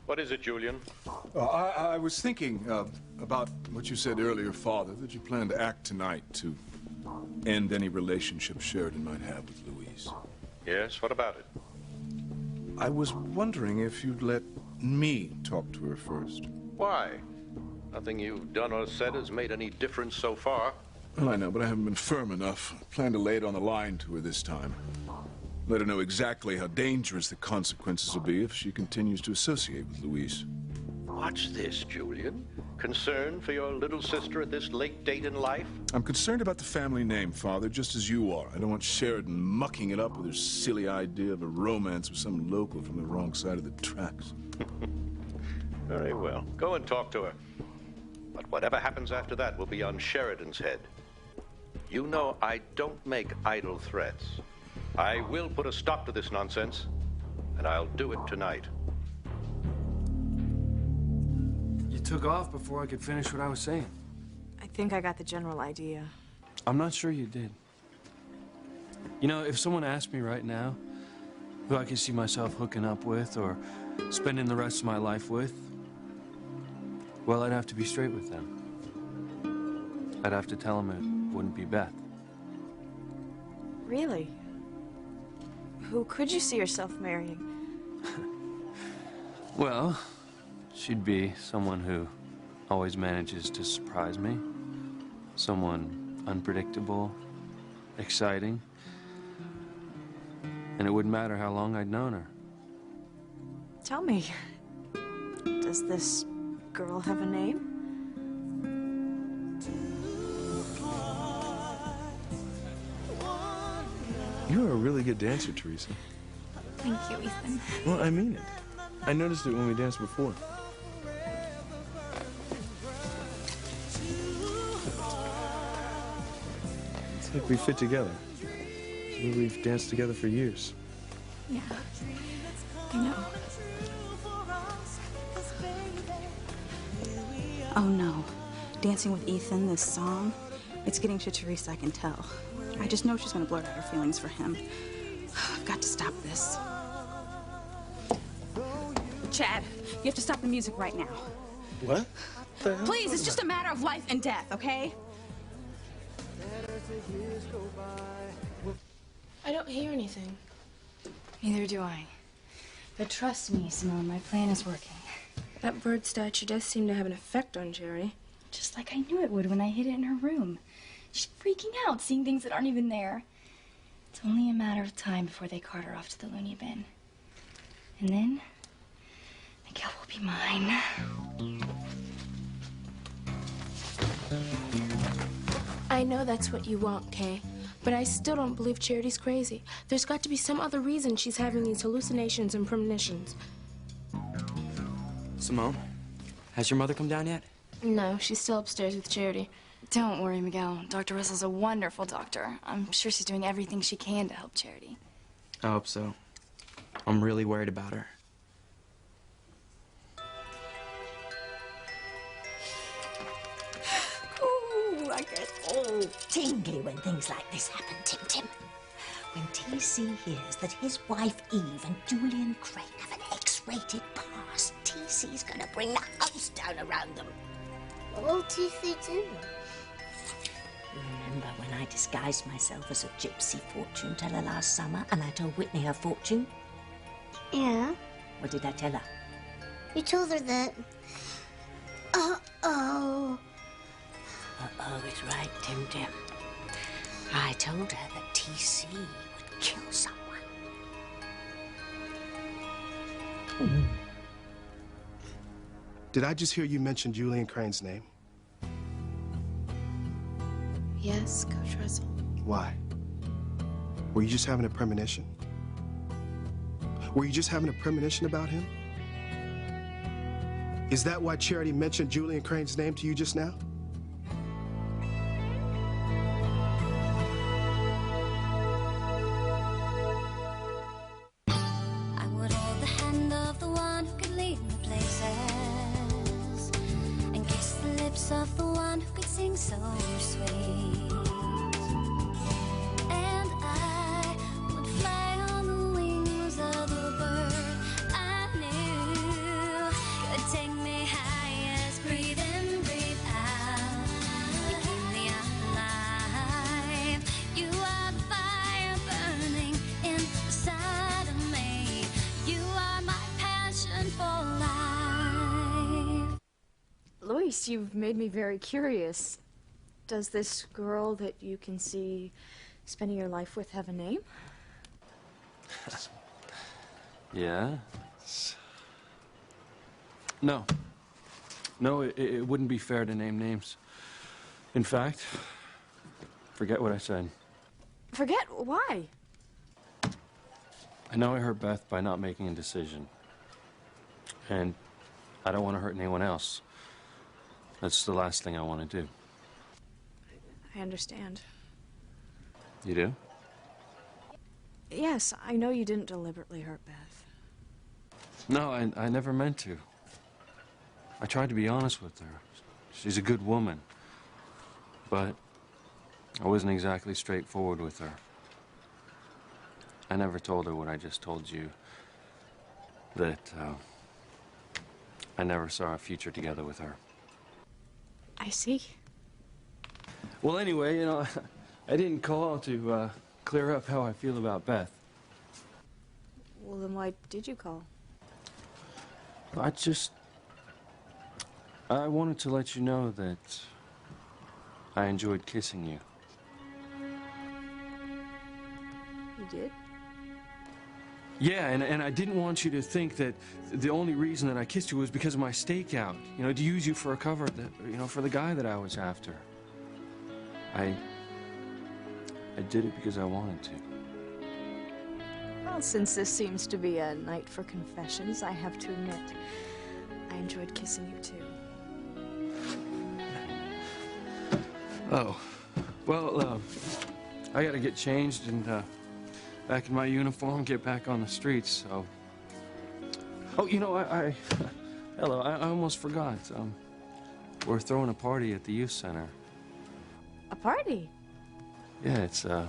What is it, Julian? I was thinking about what you said earlier, Father, that you plan to act tonight to end any relationship Sheridan might have with Louise. Yes, what about it? I was wondering if you'd let me talk to her first. Why? Nothing you've done or said has made any difference so far. Well, I know, but I haven't been firm enough. I plan to lay it on the line to her this time. Let her know exactly how dangerous the consequences will be if she continues to associate with Louise. What's this, Julian? Concern for your little sister at this late date in life? I'm concerned about the family name, Father, just as you are. I don't want Sheridan mucking it up with her silly idea of a romance with some local from the wrong side of the tracks. Very well. Go and talk to her. But whatever happens after that will be on Sheridan's head. You know I don't make idle threats. I will put a stop to this nonsense, and I'll do it tonight. You took off before I could finish what I was saying. I think I got the general idea. I'm not sure you did. You know, if someone asked me right now who I could see myself hooking up with or spending the rest of my life with, well, I'd have to be straight with them. I'd have to tell them it wouldn't be Beth. Really? Who could you see yourself marrying? Well, she'd be someone who always manages to surprise me. Someone unpredictable, exciting. And it wouldn't matter how long I'd known her. Tell me, does this girl have a name? You're a really good dancer, Teresa. Thank you, Ethan. Well, I mean it. I noticed it when we danced before. It's like we fit together. We've danced together for years. Yeah, I know. Oh no, dancing with Ethan, this song, it's getting to Teresa, I can tell. I just know she's gonna blurt out her feelings for him. I've got to stop this. Chad, you have to stop the music right now. What? Please, it's just a matter of life and death, okay? I don't hear anything. Neither do I. But trust me, Simone, my plan is working. That bird statue does seem to have an effect on Jerry. Just like I knew it would when I hid it in her room. She's freaking out, seeing things that aren't even there. It's only a matter of time before they cart her off to the loony bin. And then, the gal will be mine. I know that's what you want, Kay. But I still don't believe Charity's crazy. There's got to be some other reason she's having these hallucinations and premonitions. Simone, has your mother come down yet? No, she's still upstairs with Charity. Don't worry, Miguel. Dr. Russell's a wonderful doctor. I'm sure she's doing everything she can to help Charity. I hope so. I'm really worried about her. Ooh, I get all tingly when things like this happen, Tim. When TC hears that his wife Eve and Julian Crane have an X-rated past, TC's gonna bring the house down around them. What will TC do? Remember when I disguised myself as a gypsy fortune teller last summer and I told Whitney her fortune? Yeah. What did I tell her? You told her that... Uh-oh. Uh-oh is right, Tim. I told her that TC would kill someone. Did I just hear you mention Julian Crane's name? Yes, Coach Russell. Why? Were you just having a premonition? Were you just having a premonition about him? Is that why Charity mentioned Julian Crane's name to you just now? I would hold the hand of the one who could lead me places and kiss the lips of the one who could sing so sweet. And I would fly on the wings of the bird I knew. nice. You've made me very curious. Does this girl that you can see spending your life with have a name? Yeah. No. No, it wouldn't be fair to name names. In fact, forget what I said. Forget? Why? I know I hurt Beth by not making a decision. And I don't want to hurt anyone else. That's the last thing I want to do. I understand. You do? Yes, I know you didn't deliberately hurt Beth. No, I never meant to. I tried to be honest with her. She's a good woman. But I wasn't exactly straightforward with her. I never told her what I just told you. That I never saw a future together with her. I see. Well, anyway, you know, I didn't call to clear up how I feel about Beth. Well, then why did you call? I wanted to let you know that I enjoyed kissing you. You did? Yeah, and I didn't want you to think that the only reason that I kissed you was because of my stakeout. You know, to use you for a cover, for the guy that I was after. I did it because I wanted to. Well, since this seems to be a night for confessions, I have to admit, I enjoyed kissing you too. Oh, well, I gotta get changed and back in my uniform, get back on the streets, so... Oh, you know, hello, I almost forgot. We're throwing a party at the youth center. A party? Yeah, it's a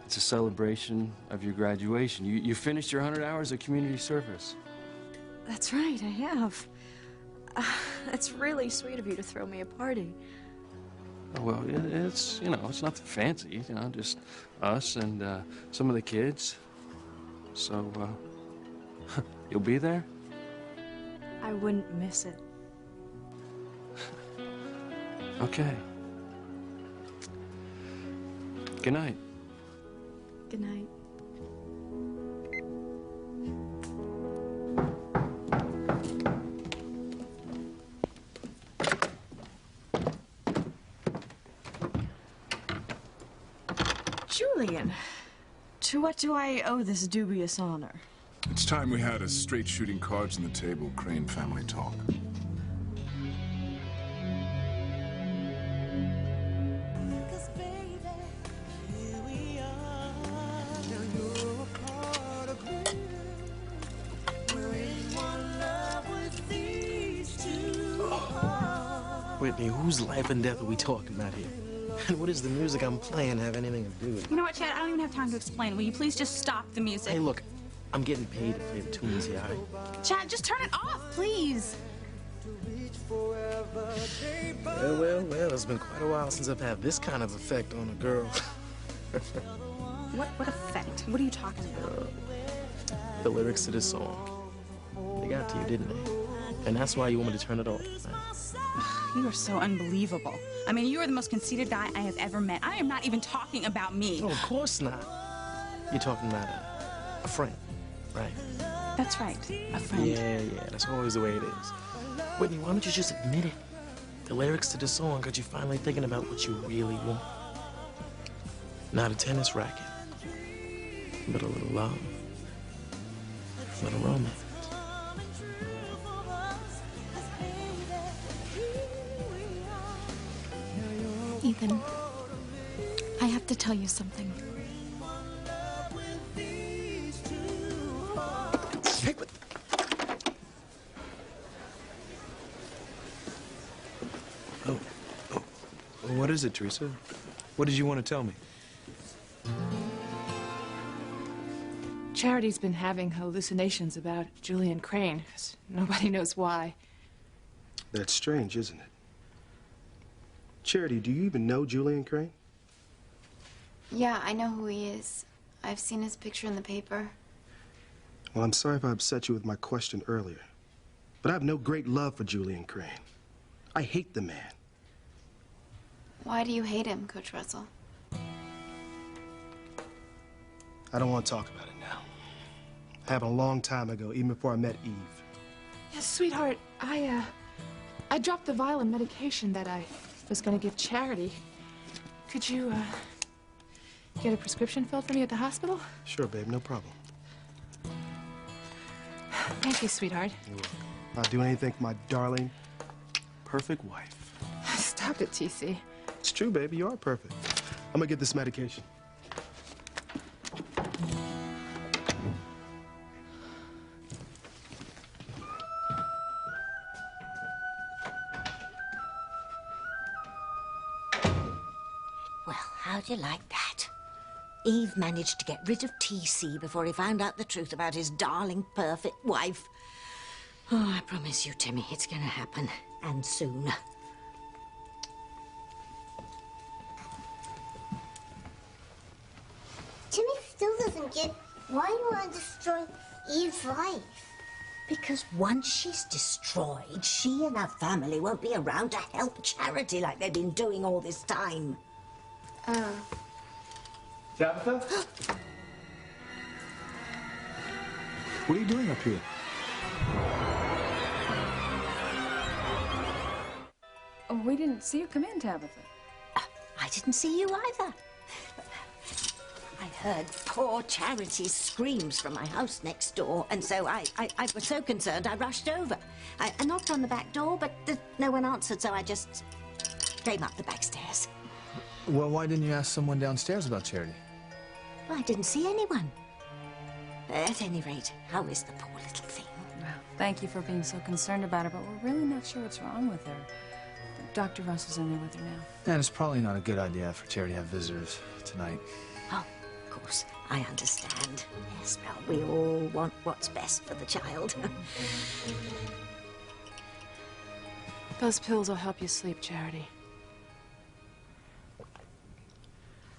celebration of your graduation. You finished your 100 hours of community service. That's right, I have. It's really sweet of you to throw me a party. Well, it's, you know, it's nothing fancy, you know, just us and some of the kids. So, you'll be there? I wouldn't miss it. Okay. Good night. Good night. Julian, to what do I owe this dubious honor? It's time we had a straight shooting cards on the table, Crane family talk. Whitney, whose life and death are we talking about here? And what does the music I'm playing have anything to do with it? You know what, Chad? I don't even have time to explain. Will you please just stop the music? Hey, look, I'm getting paid to play the tunes here, all right? Chad, just turn it off, please. Well, it's been quite a while since I've had this kind of effect on a girl. What effect? What are you talking about? The lyrics to this song. They got to you, didn't they? And that's why you want me to turn it off, man. You are so unbelievable. I mean, you are the most conceited guy I have ever met. I am not even talking about me. Oh, of course not. You're talking about a friend, right? That's right, a friend. Yeah, that's always the way it is. Whitney, why don't you just admit it? The lyrics to the song got you finally thinking about what you really want. Not a tennis racket, but a little love, a little romance. Ethan, I have to tell you something. What is it, Teresa? What did you want to tell me? Charity's been having hallucinations about Julian Crane. Nobody knows why. That's strange, isn't it? Charity, do you even know Julian Crane? Yeah, I know who he is. I've seen his picture in the paper. Well, I'm sorry if I upset you with my question earlier, but I have no great love for Julian Crane. I hate the man. Why do you hate him, Coach Russell? I don't want to talk about it now. It happened a long time ago, even before I met Eve. Yes, sweetheart, I dropped the vial of medication that I was going to give Charity. Could you, get a prescription filled for me at the hospital? Sure, babe, no problem. Thank you, sweetheart. You're welcome. I'll do anything for my darling, perfect wife. Stop it, TC. It's true, baby, you are perfect. I'm gonna get this medication. Well, how do you like that? Eve managed to get rid of TC before he found out the truth about his darling, perfect wife. Oh, I promise you, Timmy, it's gonna happen, and soon. Timmy still doesn't get why you want to destroy Eve's life. Because once she's destroyed, she and her family won't be around to help Charity like they've been doing all this time. Oh. Tabitha? What are you doing up here? Oh, we didn't see you come in, Tabitha. I didn't see you either. I heard poor Charity's screams from my house next door, and so I was so concerned I rushed over. I knocked on the back door, but no one answered, so I just came up the back stairs. Well, why didn't you ask someone downstairs about Charity? Well, I didn't see anyone. At any rate, how is the poor little thing? Well, thank you for being so concerned about her, but we're really not sure what's wrong with her. Dr. Russell's in there with her now. And it's probably not a good idea for Charity to have visitors tonight. Oh, of course, I understand. Yes, well, we all want what's best for the child. Those pills will help you sleep, Charity.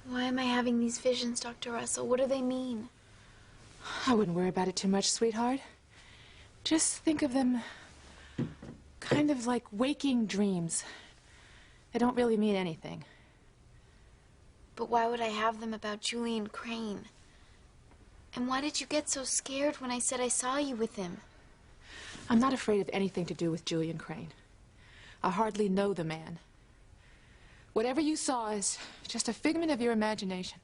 Why am I having these visions, Dr. Russell? What do they mean? I wouldn't worry about it too much, sweetheart. Just think of them kind of like waking dreams. They don't really mean anything. But why would I have them about Julian Crane? And why did you get so scared when I said I saw you with him? I'm not afraid of anything to do with Julian Crane. I hardly know the man. Whatever you saw is just a figment of your imagination.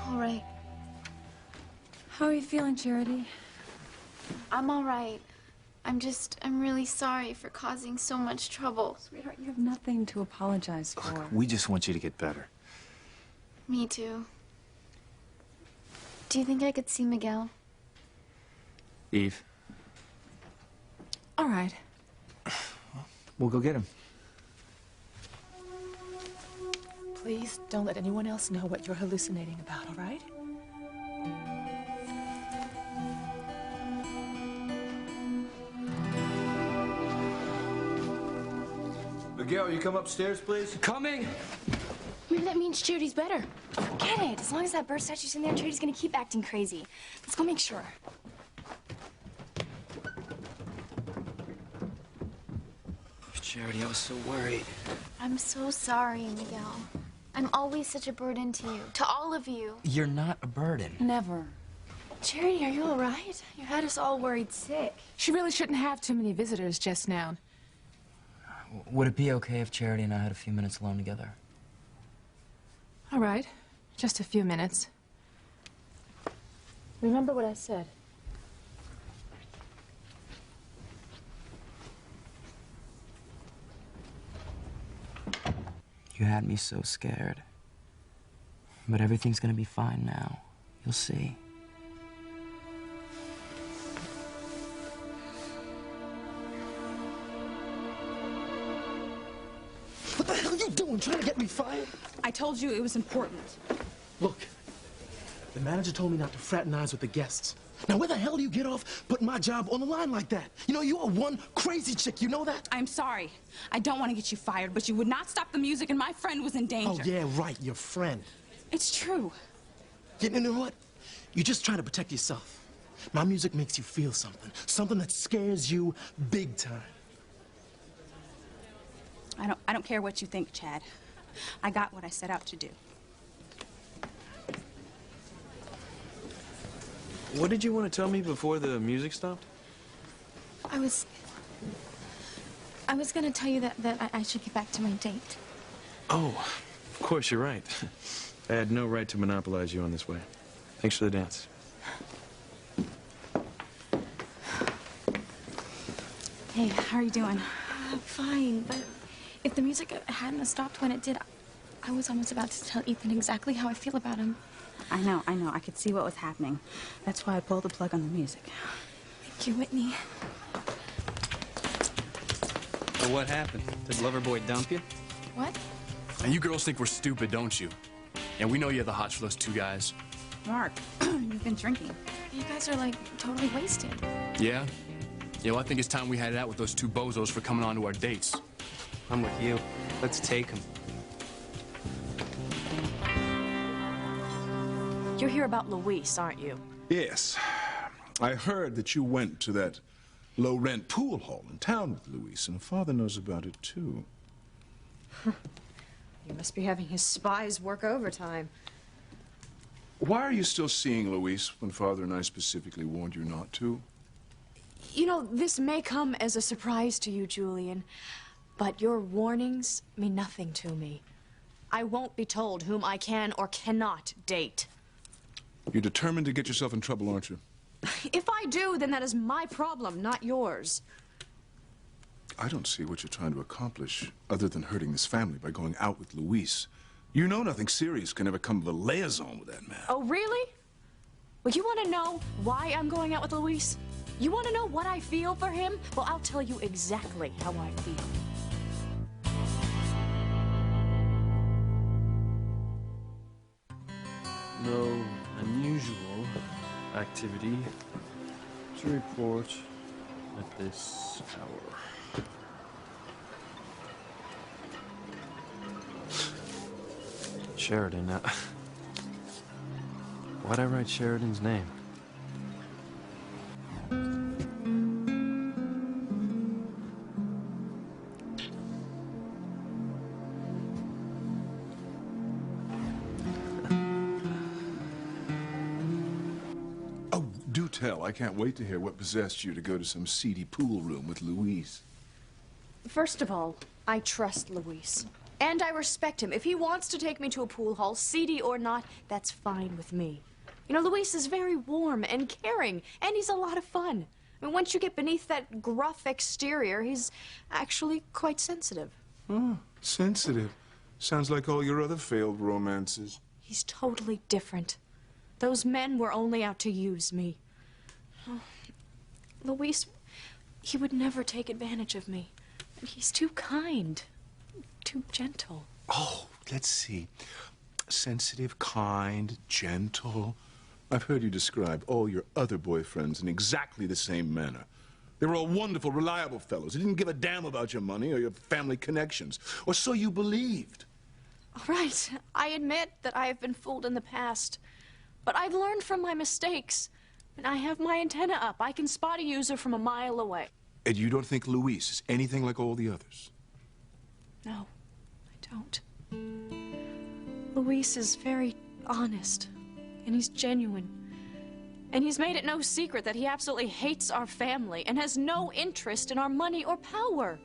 All right. How are you feeling, Charity? I'm all right. I'm really sorry for causing so much trouble. Sweetheart, you have nothing to apologize for. Look, we just want you to get better. Me too. Do you think I could see Miguel? Eve, All right. we'll go get him. Please don't let anyone else know what you're hallucinating about, all right? Miguel, you come upstairs, please? Coming! Maybe that means Charity's better. Forget it. As long as that bird statue's in there, Charity's gonna keep acting crazy. Let's go make sure. Charity, I was so worried. I'm so sorry, Miguel. I'm always such a burden to you, to all of you. You're not a burden. Never. Charity, are you all right? You had us all worried sick. She really shouldn't have too many visitors just now. Would it be okay if Charity and I had a few minutes alone together? All right. Just a few minutes. Remember what I said. You had me so scared. But everything's gonna be fine now. You'll see. What the hell are you doing? Trying to get me fired? I told you it was important. Look, the manager told me not to fraternize with the guests. Now, where the hell do you get off putting my job on the line like that? You know, you are one crazy chick, you know that? I'm sorry. I don't want to get you fired, but you would not stop the music and my friend was in danger. Oh, yeah, right, your friend. It's true. You know what? You're just trying to protect yourself. My music makes you feel something. Something that scares you big time. I don't care what you think, Chad. I got what I set out to do. What did you want to tell me before the music stopped? I was gonna tell you that I should get back to my date. Oh, of course, you're right. I had no right to monopolize you on this way. Thanks for the dance. Hey, how are you doing? I'm fine, but if the music hadn't stopped when it did, I was almost about to tell Ethan exactly how I feel about him. I know. I could see what was happening. That's why I pulled the plug on the music. Thank you, Whitney. So what happened? Did Loverboy dump you? What? And you girls think we're stupid, don't you? And we know you have the hots for those two guys. Mark, you've been drinking. You guys are, like, totally wasted. Yeah? Yeah, well, I think it's time we had it out with those two bozos for coming on to our dates. I'm with you. Let's take them. You're here about Luis, aren't you? Yes. I heard that you went to that low-rent pool hall in town with Luis, and her father knows about it, too. You must be having his spies work overtime. Why are you still seeing Luis when Father and I specifically warned you not to? You know, this may come as a surprise to you, Julian, but your warnings mean nothing to me. I won't be told whom I can or cannot date. You're determined to get yourself in trouble, aren't you? If I do, then that is my problem, not yours. I don't see what you're trying to accomplish other than hurting this family by going out with Luis. You know nothing serious can ever come of a liaison with that man. Oh, really? Well, you want to know why I'm going out with Luis? You want to know what I feel for him? Well, I'll tell you exactly how I feel. No unusual activity to report at this hour. Sheridan. Why'd I write Sheridan's name? Do tell. I can't wait to hear what possessed you to go to some seedy pool room with Luis. First of all, I trust Luis. And I respect him. If he wants to take me to a pool hall, seedy or not, that's fine with me. You know, Luis is very warm and caring, and he's a lot of fun. I mean, once you get beneath that gruff exterior, he's actually quite sensitive. Oh, sensitive. Sounds like all your other failed romances. He's totally different. Those men were only out to use me. Oh, Luis, he would never take advantage of me. He's too kind, too gentle. Oh, let's see. Sensitive, kind, gentle. I've heard you describe all your other boyfriends in exactly the same manner. They were all wonderful, reliable fellows. They didn't give a damn about your money or your family connections. Or so you believed. All right, I admit that I have been fooled in the past. But I've learned from my mistakes. And I have my antenna up. I can spot a user from a mile away. And you don't think Luis is anything like all the others? No, I don't. Luis is very honest, and he's genuine. And he's made it no secret that he absolutely hates our family and has no interest in our money or power.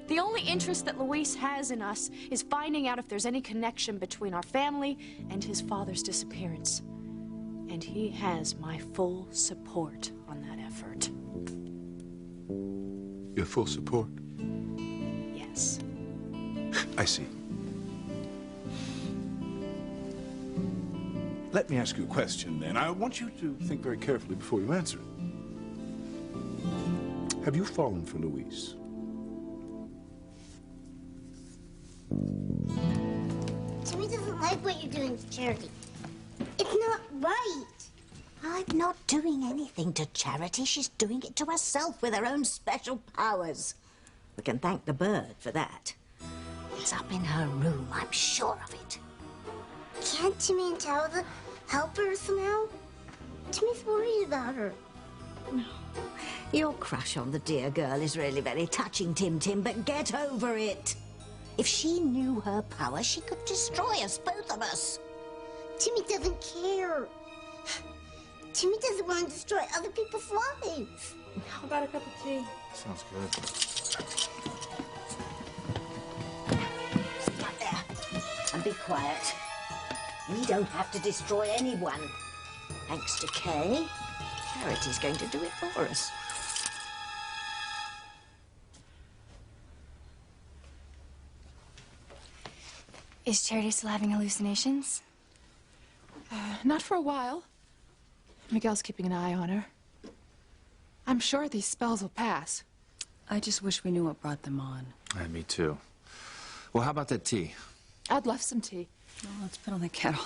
The only interest that Luis has in us is finding out if there's any connection between our family and his father's disappearance. And he has my full support on that effort. Your full support? Yes. I see. Let me ask you a question, then. I want you to think very carefully before you answer it. Have you fallen for Luis? Jimmy doesn't like what you're doing to Charity. It's not right. I'm not doing anything to Charity. She's doing it to herself with her own special powers. We can thank the bird for that. It's up in her room, I'm sure of it. Can't Timmy and Tabitha help her somehow? Timmy's worried about her. No. Your crush on the dear girl is really very touching, Tim, but get over it. If she knew her power, she could destroy us, both of us. Timmy doesn't care. Timmy doesn't want to destroy other people's lives. How about a cup of tea? Sounds good. Right there. And be quiet. We don't have to destroy anyone. Thanks to Kay, Charity's going to do it for us. Is Charity still having hallucinations? Not for a while. Miguel's keeping an eye on her. I'm sure these spells will pass. I just wish we knew what brought them on. Me too. Well, how about that tea? I'd love some tea. Well, let's put on the kettle.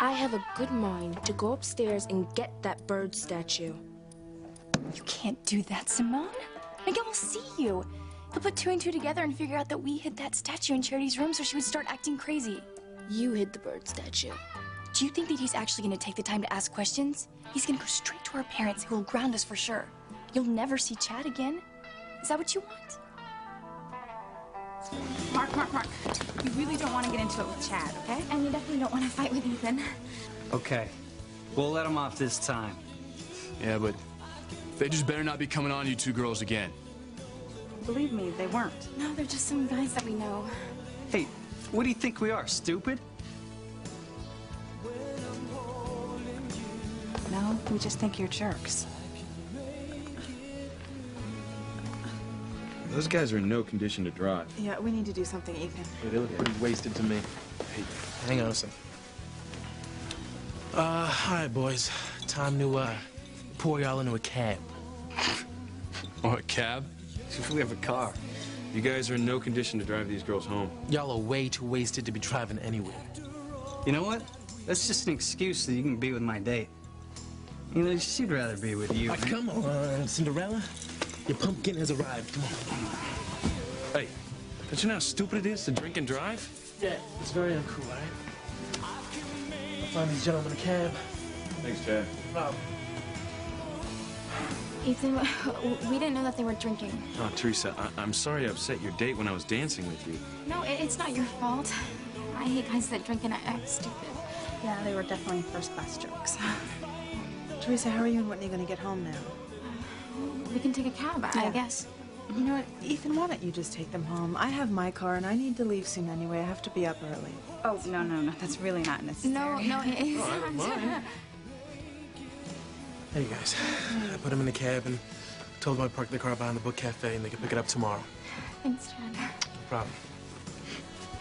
I have a good mind to go upstairs and get that bird statue. You can't do that, Simone. Miguel will see you. He'll put two and two together and figure out that we hid that statue in Charity's room so she would start acting crazy. You hid the bird statue. Do you think that he's actually going to take the time to ask questions? He's going to go straight to our parents, who will ground us for sure. You'll never see Chad again. Is that what you want? Mark. You really don't want to get into it with Chad, okay? And you definitely don't want to fight with Ethan. Okay. We'll let him off this time. Yeah, but they just better not be coming on you two girls again. Believe me, they weren't. No, they're just some guys that we know. Hey, what do you think we are, stupid? No, we just think you're jerks. Those guys are in no condition to drive. Yeah, we need to do something, Ethan. Yeah, they look pretty wasted to me. Hey, hang on a second. All right, boys. Time to, pour y'all into a cab. Or a cab? We have a car. You guys are in no condition to drive these girls home. Y'all are way too wasted to be driving anywhere. You know what? That's just an excuse so you can be with my date. You know, she'd rather be with you. Oh, come on, Cinderella. Your pumpkin has arrived. Come on. Hey, don't you know how stupid it is to drink and drive? Yeah, it's very uncool, all right? I'll find these gentlemen a cab. Thanks, Chad. No problem. Ethan, we didn't know that they were drinking. Oh, Teresa, I'm sorry I upset your date when I was dancing with you. No, it's not your fault. I hate guys that drink and act stupid. Yeah, they were definitely first-class jokes. Teresa, how are you and Whitney going to get home now? We can take a cab, I guess. You know what, Ethan, why don't you just take them home? I have my car, and I need to leave soon anyway. I have to be up early. Oh, no, that's really not necessary. No, it is. Oh, I don't mind. Hey, guys. I put them in the cab and told them I'd park the car behind the book cafe and they could pick it up tomorrow. Thanks, Chad. No problem.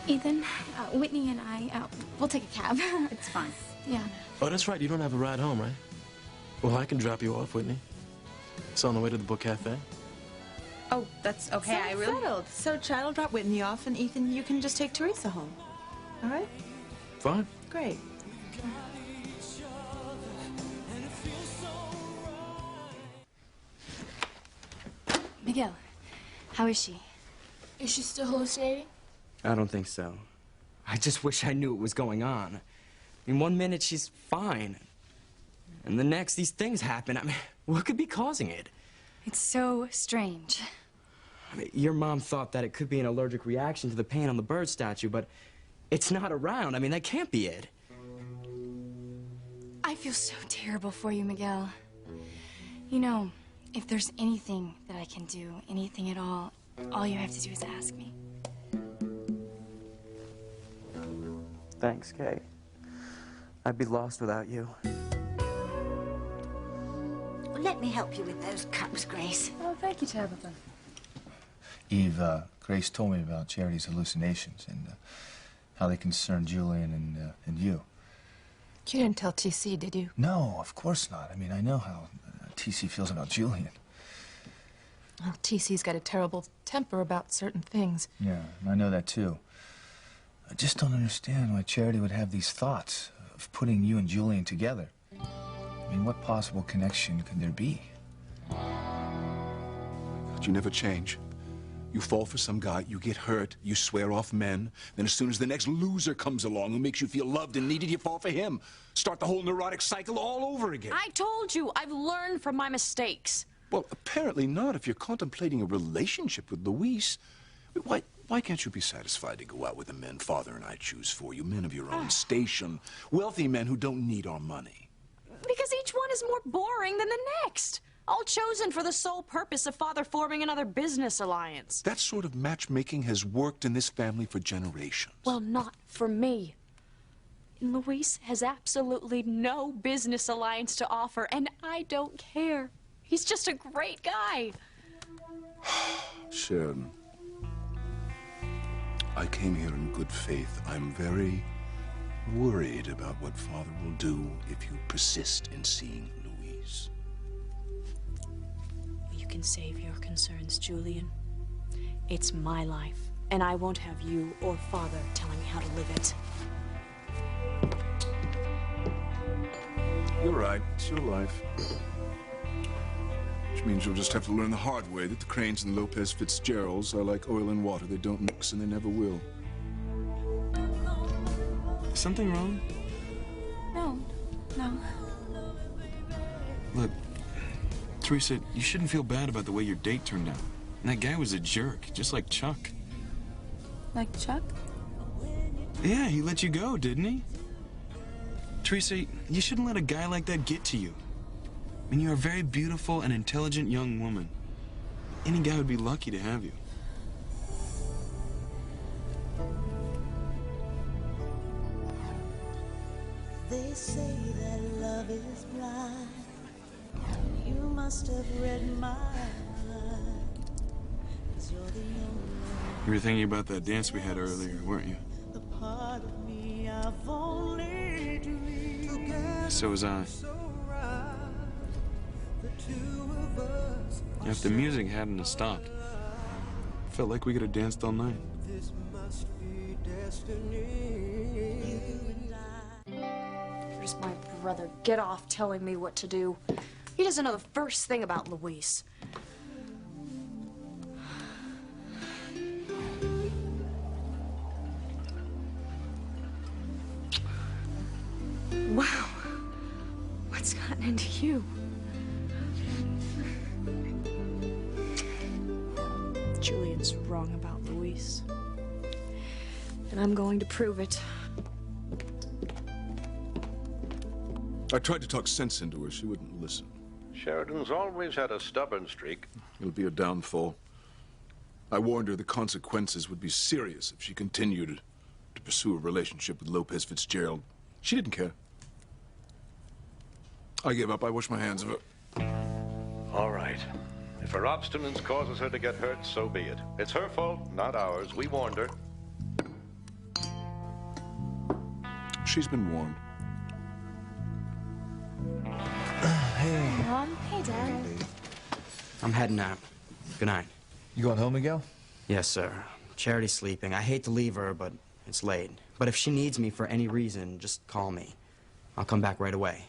Ethan, Whitney and I, we'll take a cab. It's fine. Yeah. Oh, that's right. You don't have a ride home, right? Well, I can drop you off, Whitney. It's on the way to the book cafe. Oh, that's okay. So it's settled. So Chad will drop Whitney off, and Ethan, you can just take Teresa home. All right? Fine. Great. Miguel, how is she? Is she still hallucinating? I don't think so. I just wish I knew what was going on. I mean, one minute she's fine, and the next these things happen. I mean, what could be causing it? It's so strange. I mean, your mom thought that it could be an allergic reaction to the paint on the bird statue, but it's not around. I mean, that can't be it. I feel so terrible for you, Miguel. You know, if there's anything that I can do, anything at all you have to do is ask me. Thanks, Kay. I'd be lost without you. Well, let me help you with those cups, Grace. Oh, thank you, Tabitha. Eve, Grace told me about Charity's hallucinations and how they concern Julian and you. You didn't tell TC, did you? No, of course not. I mean, I know how TC feels about Julian. Well, TC's got a terrible temper about certain things. Yeah, I know that too. I just don't understand why Charity would have these thoughts of putting you and Julian together. I mean, what possible connection could there be? But you never change. You fall for some guy, you get hurt, you swear off men, then as soon as the next loser comes along who makes you feel loved and needed, you fall for him. Start the whole neurotic cycle all over again. I told you, I've learned from my mistakes. Well, apparently not if you're contemplating a relationship with Luis. Why can't you be satisfied to go out with the men Father and I choose for you, men of your own station, wealthy men who don't need our money? Because each one is more boring than the next. All chosen for the sole purpose of Father forming another business alliance. That sort of matchmaking has worked in this family for generations. Well, not for me. Luis has absolutely no business alliance to offer, and I don't care. He's just a great guy. Sharon, I came here in good faith. I'm very worried about what Father will do if you persist in seeing Luis. You can save your concerns, Julian. It's my life, and I won't have you or Father telling me how to live it. You're right. It's your life. Which means you'll just have to learn the hard way that the Cranes and Lopez Fitzgeralds are like oil and water. They don't mix and they never will. Is something wrong? No. Look, Teresa, you shouldn't feel bad about the way your date turned out. And that guy was a jerk, just like Chuck. Like Chuck? Yeah, he let you go, didn't he? Teresa, you shouldn't let a guy like that get to you. I mean, you're a very beautiful and intelligent young woman. Any guy would be lucky to have you. They say that love is blind. You must have read my mind. 'Cause you're the only You were thinking about that dance we had earlier, weren't you? the part of me I've only dreamed. So was I. The two of us. If the music hadn't have stopped, felt like we could have danced all night. This must be destiny. Here's my brother. Get off telling me what to do. He doesn't know the first thing about Luis. Wow. What's gotten into you? Julian's wrong about Luis. And I'm going to prove it. I tried to talk sense into her. She wouldn't listen. Sheridan's always had a stubborn streak. It'll be a downfall. I warned her the consequences would be serious if she continued to pursue a relationship with Lopez Fitzgerald. She didn't care. I gave up. I washed my hands of it. All right. If her obstinance causes her to get hurt, so be it. It's her fault, not ours. We warned her. She's been warned. Hey, Mom. Hey, Dad. I'm heading out. Good night. You going home, Miguel? Yes, sir. Charity's sleeping. I hate to leave her, but it's late. But if she needs me for any reason, just call me. I'll come back right away.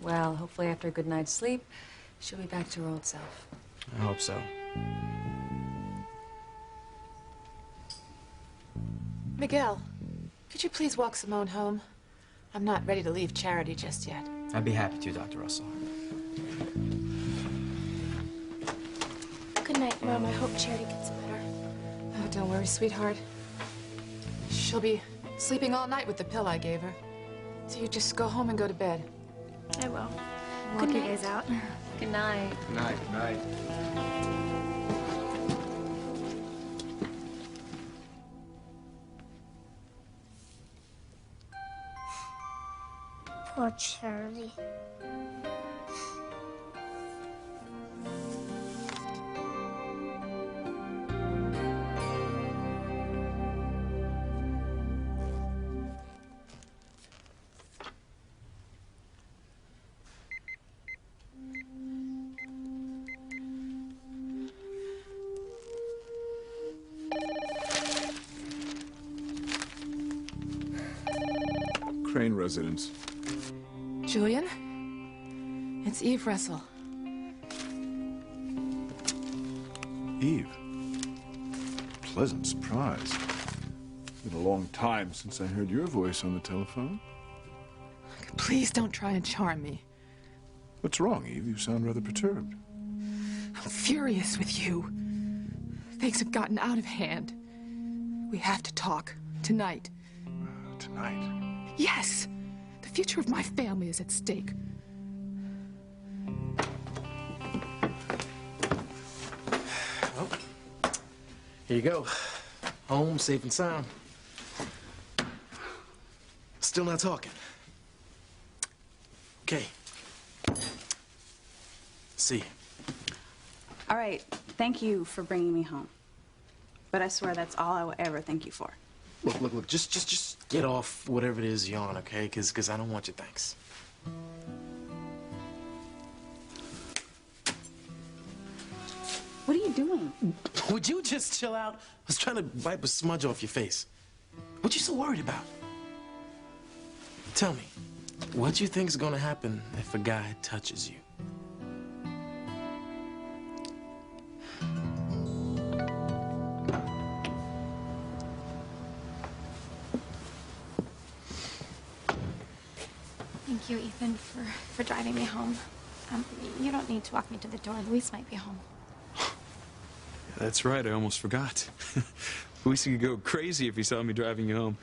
Well, hopefully after a good night's sleep, she'll be back to her old self. I hope so. Miguel, could you please walk Simone home? I'm not ready to leave Charity just yet. I'd be happy to, Dr. Russell. Good night, Mom. I hope Charity gets better. Oh, don't worry, sweetheart. She'll be sleeping all night with the pill I gave her. So you just go home and go to bed. I will. Walk you guys out. Good night. Good night. Good night. Poor Charlie. Crane residence. Julian? It's Eve Russell. Eve. Pleasant surprise. Been a long time since I heard your voice on the telephone. Please don't try and charm me. What's wrong, Eve? You sound rather perturbed. I'm furious with you. Things have gotten out of hand. We have to talk. Tonight. Tonight? Yes! The future of my family is at stake. Well, here you go. Home, safe and sound. Still not talking. Okay. See you. All right, thank you for bringing me home. But I swear that's all I will ever thank you for. Look, just get off whatever it is you're on, okay? Because I don't want your thanks. What are you doing? Would you just chill out? I was trying to wipe a smudge off your face. What you so worried about? Tell me, what do you think's gonna happen if a guy touches you? Thank you, Ethan, for driving me home. You don't need to walk me to the door. Luis might be home. That's right, I almost forgot. Luis could go crazy if he saw me driving you home.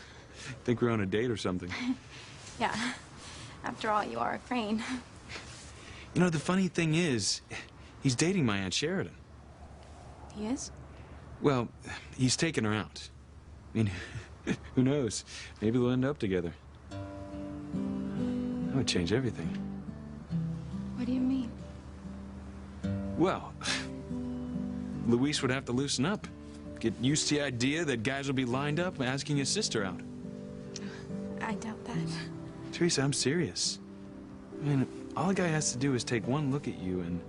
Think we're on a date or something. Yeah. After all, you are a Crane. You know, the funny thing is, he's dating my Aunt Sheridan. He is? Well, he's taking her out. I mean, who knows? Maybe they'll end up together. That would change everything. What do you mean? Well, Luis would have to loosen up. Get used to the idea that guys will be lined up asking his sister out. I doubt that. Teresa, I'm serious. I mean, all a guy has to do is take one look at you and...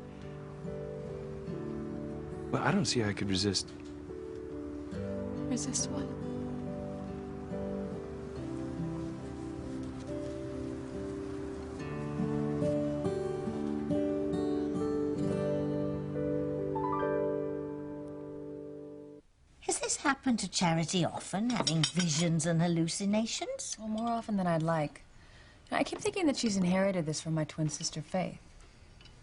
Well, I don't see how I could resist. Resist what? Has this happened to Charity often, having visions and hallucinations? Well, more often than I'd like. I keep thinking that she's inherited this from my twin sister, Faith.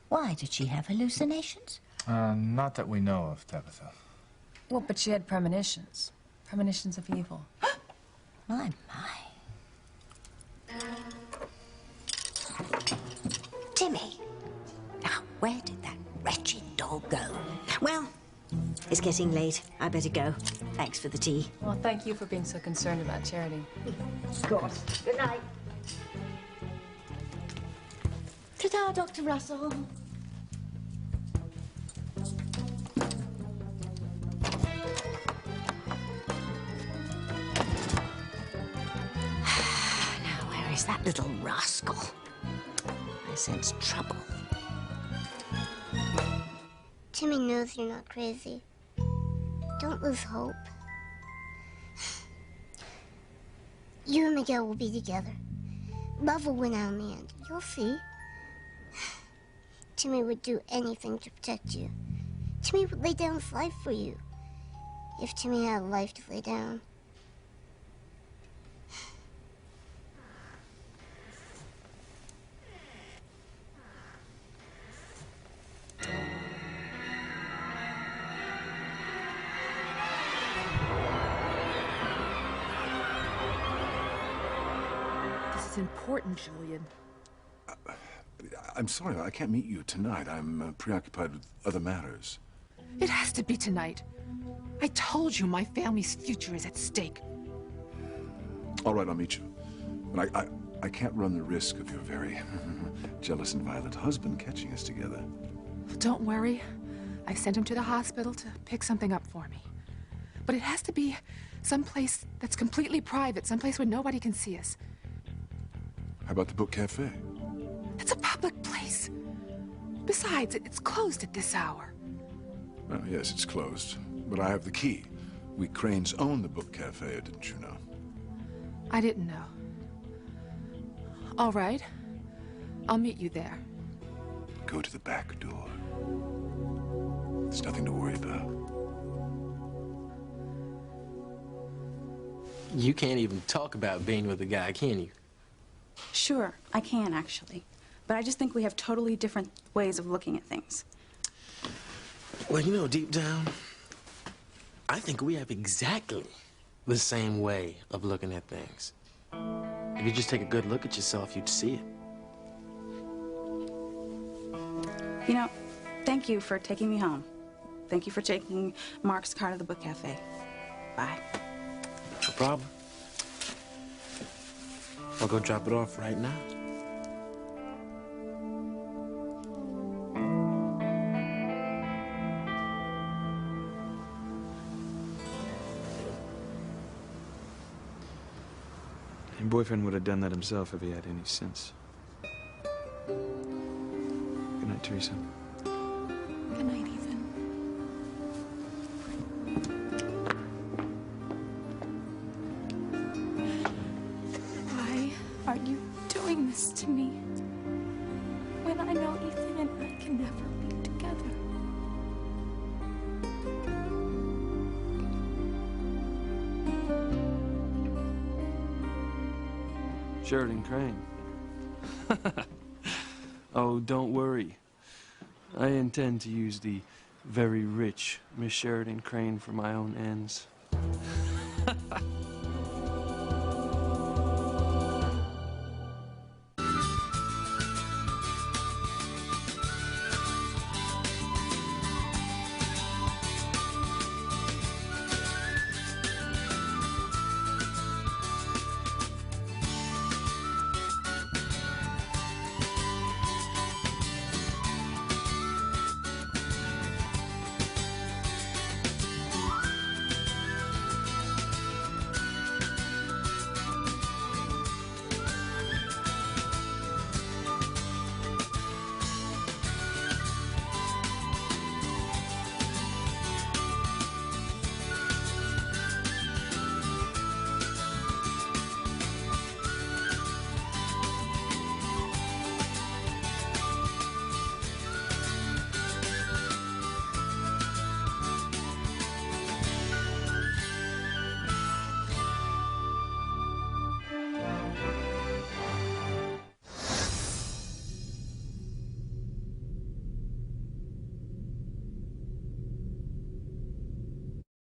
Why did she have hallucinations? Not that we know of, Tabitha. Well, but she had premonitions. Premonitions of evil. My. Timmy. Now, where did that wretched dog go? Well, it's getting late. I better go. Thanks for the tea. Well, thank you for being so concerned about Charity. Of course. Good night. Ta-ta, Dr. Russell. Now, where is that little rascal? I sense trouble. Timmy knows you're not crazy. Don't lose hope. You and Miguel will be together. Love will win out in the end. You'll see. Timmy would do anything to protect you. Timmy would lay down his life for you. If Timmy had a life to lay down. This is important, Julian. I'm sorry, I can't meet you tonight. I'm preoccupied with other matters. It has to be tonight. I told you my family's future is at stake. All right, I'll meet you. But I can't run the risk of your very jealous and violent husband catching us together. Don't worry. I sent him to the hospital to pick something up for me. But it has to be someplace that's completely private, someplace where nobody can see us. How about the book cafe? It's a public place. Besides, it's closed at this hour. Oh, yes, it's closed. But I have the key. We Cranes own the book cafe, didn't you know? I didn't know. All right. I'll meet you there. Go to the back door. There's nothing to worry about. You can't even talk about being with a guy, can you? Sure, I can, actually. But I just think we have totally different ways of looking at things. Well, you know, deep down, I think we have exactly the same way of looking at things. If you just take a good look at yourself, you'd see it. You know, thank you for taking me home. Thank you for taking Mark's car to the book cafe. Bye. No problem. I'll go drop it off right now. Your boyfriend would have done that himself if he had any sense. Good night, Teresa. Good night, Ethan. Why are you doing this to me? When I know Ethan and I can never be together. Sheridan Crane. Oh, don't worry. I intend to use the very rich Miss Sheridan Crane for my own ends.